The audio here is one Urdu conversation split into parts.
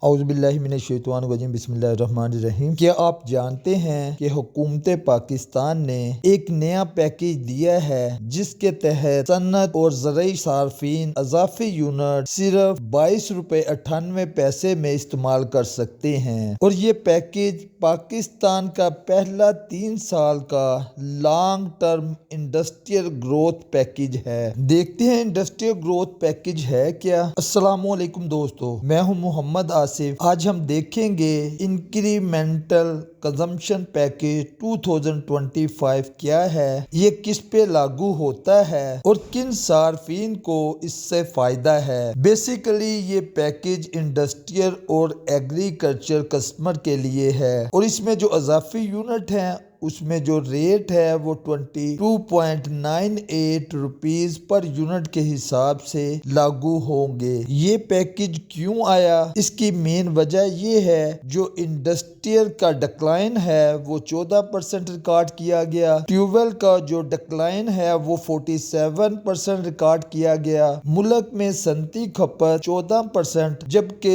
اعوذ باللہ من الشیطان الرجیم بسم اللہ الرحمن الرحیم۔ کیا آپ جانتے ہیں کہ حکومت پاکستان نے ایک نیا پیکیج دیا ہے جس کے تحت صنعت اور زرعی صارفین اضافی یونٹ صرف 22 روپے 98 پیسے میں استعمال کر سکتے ہیں، اور یہ پیکیج پاکستان کا پہلا 3 سال کا long term industrial growth package ہے۔ دیکھتے ہیں انڈسٹریل گروتھ پیکیج ہے کیا۔ السلام علیکم دوستو، میں ہوں محمد آصف۔ آج ہم دیکھیں گے انکریمنٹل کنزمپشن پیکیج 2025 کیا ہے، یہ کس پہ لاگو ہوتا ہے اور کن صارفین کو اس سے فائدہ ہے۔ بیسیکلی یہ پیکیج انڈسٹریل اور ایگریکلچر کسٹمر کے لیے ہے، اور اس میں جو اضافی یونٹ ہیں اس میں جو ریٹ ہے وہ 22.98 روپیز پر یونٹ کے حساب سے لاگو ہوں گے۔ یہ پیکیج کیوں آیا؟ اس کی مین وجہ یہ ہے جو انڈسٹریل کا ڈکلائن ہے وہ 14% ریکارڈ کیا گیا، ٹیوبویل کا جو ڈکلائن ہے وہ 47% ریکارڈ کیا گیا، ملک میں صنعتی کھپت 14% جبکہ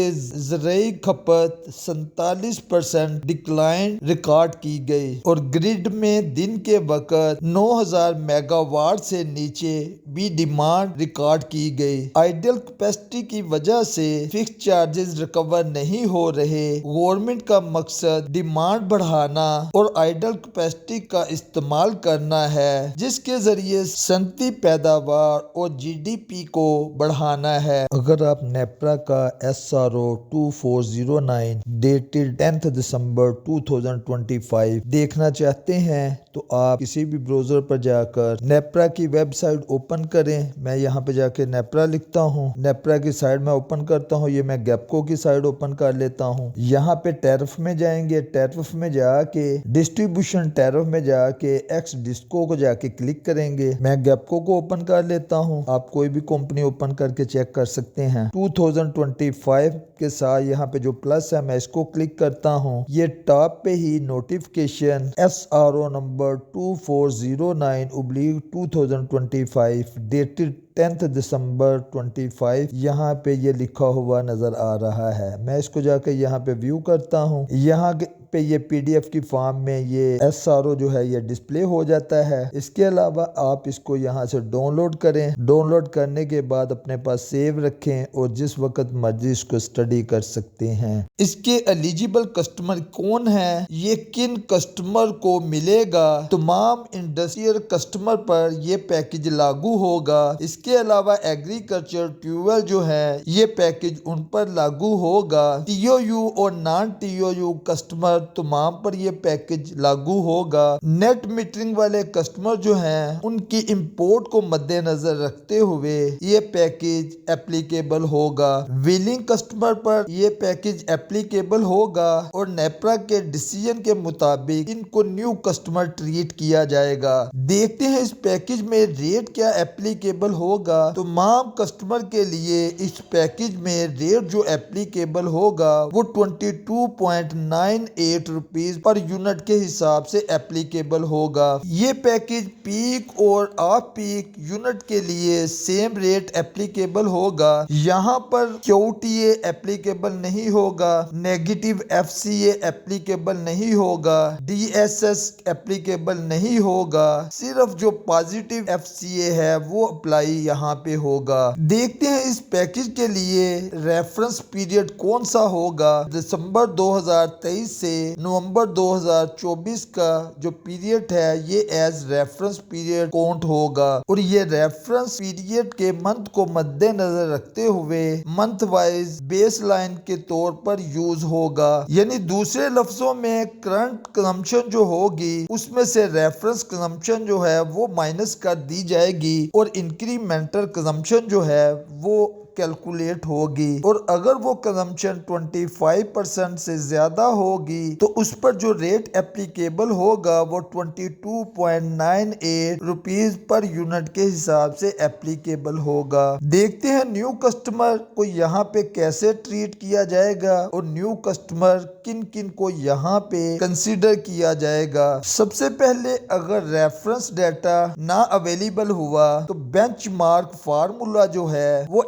زرعی کھپت 47% ڈکلائن ریکارڈ کی گئی، اور گرڈ میں دن کے وقت 9000 میگا واٹ سے نیچے بھی ڈیمانڈ ریکارڈ کی گئی۔ آئیڈل کیپیسٹی کی وجہ سے فکس چارجز ریکور نہیں ہو رہے۔ گورنمنٹ کا مقصد ڈیمانڈ بڑھانا اور آئیڈل کیپیسٹی کا استعمال کرنا ہے، جس کے ذریعے صنعتی پیداوار اور GDP کو بڑھانا ہے۔ اگر آپ نیپرا کا SRO 2409 ڈیٹڈ 10 دسمبر 2025 دیکھنا چاہتے ہیں تو آپ کسی بھی براؤزر پر جا کر نیپرا کی ویب سائٹ اوپن کریں۔ میں یہاں پہ جا کے نیپرا لکھتا ہوں، نیپرا کی سائٹ میں اوپن کرتا ہوں، یہ میں گیپکو کی سائٹ اوپن کر لیتا ہوں۔ یہاں پہ ٹیرف میں جائیں گے، ٹیرف میں جا کے ڈسٹریبیوشن ٹیرف میں جا کے ایکس ڈسکو کو جا کے کلک کریں گے۔ میں گیپکو کو اوپن کر لیتا ہوں، آپ کوئی بھی کمپنی اوپن کر کے چیک کر سکتے ہیں۔ 2025 کے ساتھ یہاں پہ جو پلس ہے میں اس کو کلک کرتا ہوں، یہ ٹاپ پہ ہی نوٹیفکیشن SRO نمبر 2409/2025 ڈیٹڈ 10 دسمبر 25 یہاں پہ یہ لکھا ہوا نظر آ رہا ہے۔ میں اس کو جا کے یہاں پہ ویو کرتا ہوں، یہاں پہ یہ PDF کی فارم میں یہ SRO جو ہے یہ ڈسپلے ہو جاتا ہے۔ اس کے علاوہ آپ اس کو یہاں سے ڈاؤن لوڈ کریں، ڈاؤن لوڈ کرنے کے بعد اپنے پاس سیو رکھیں اور جس وقت مرضی اس کو اسٹڈی کر سکتے ہیں۔ اس کے ایلیجیبل کسٹمر کون ہیں، یہ کن کسٹمر کو ملے گا؟ تمام انڈسٹریل کسٹمر پر یہ پیکیج لاگو ہوگا۔ اس کے علاوہ ایگریکلچر ٹیوبویل جو ہے یہ پیکیج ان پر لاگو ہوگا۔ TOU اور نان TOU کسٹمر تمام پر یہ پیکیج لاگو ہوگا۔ نیٹ میٹرنگ والے کسٹمر جو ہیں ان کی امپورٹ کو مد نظر رکھتے ہوئے یہ پیکیج اپلیکیبل ہوگا۔ ویلنگ کسٹمر پر یہ پیکیج اپلیکیبل ہوگا، اور نیپرا کے ڈیسیژن کے مطابق ان کو نیو کسٹمر ٹریٹ کیا جائے گا۔ دیکھتے ہیں اس پیکیج میں ریٹ کیا اپلیکیبل ہوگا۔ تمام کسٹمر کے لیے اس پیکیج میں ریٹ جو اپلیکیبل ہوگا وہ 22.98 روپیز پر یونٹ کے حساب سے اپلیکیبل ہوگا۔ یہ پیکیج پیک اور آف پیک یونٹ کے لیے سیم ریٹ اپلیکیبل ہوگا۔ یہاں پر QTA اپلیکیبل نہیں ہوگا، نیگیٹو FCA اپلیکیبل نہیں ہوگا، DSS اپلیکیبل نہیں ہوگا، صرف جو پازیٹیو FCA ہے وہ اپلائی یہاں پہ ہوگا۔ دیکھتے ہیں اس پیکیج کے لیے ریفرنس پیریڈ کون سا ہوگا۔ دسمبر 2023 سے نومبر 2024 کا جو پیریڈ ہے یہ ایز ریفرنس پیریڈ کاؤنٹ ہوگا، اور یہ ریفرنس پیریڈ کے منتھ کو مد نظر رکھتے ہوئے منتھ وائز بیس لائن کے طور پر یوز ہوگا۔ یعنی دوسرے لفظوں میں کرنٹ کنزمپشن جو ہوگی اس میں سے ریفرنس کنزمپشن جو ہے وہ مائنس کر دی جائے گی، اور انکریمنٹل کنزمپشن جو ہے وہ کیلکولیٹ ہوگی، اور اگر وہ کنزمپشن 25% سے زیادہ ہوگی تو اس پر جو ریٹ اپلیکیبل ہوگا وہ 22.98 روپیز پر یونٹ کے حساب سے اپلیکیبل ہوگا۔ دیکھتے ہیں نیو کسٹمر کو یہاں پہ کیسے ٹریٹ کیا جائے گا، اور نیو کسٹمر کن کن کو یہاں پہ کنسیڈر کیا جائے گا۔ سب سے پہلے اگر ریفرنس ڈیٹا نہ اویلیبل ہوا تو بینچ مارک فارمولا جو ہے وہ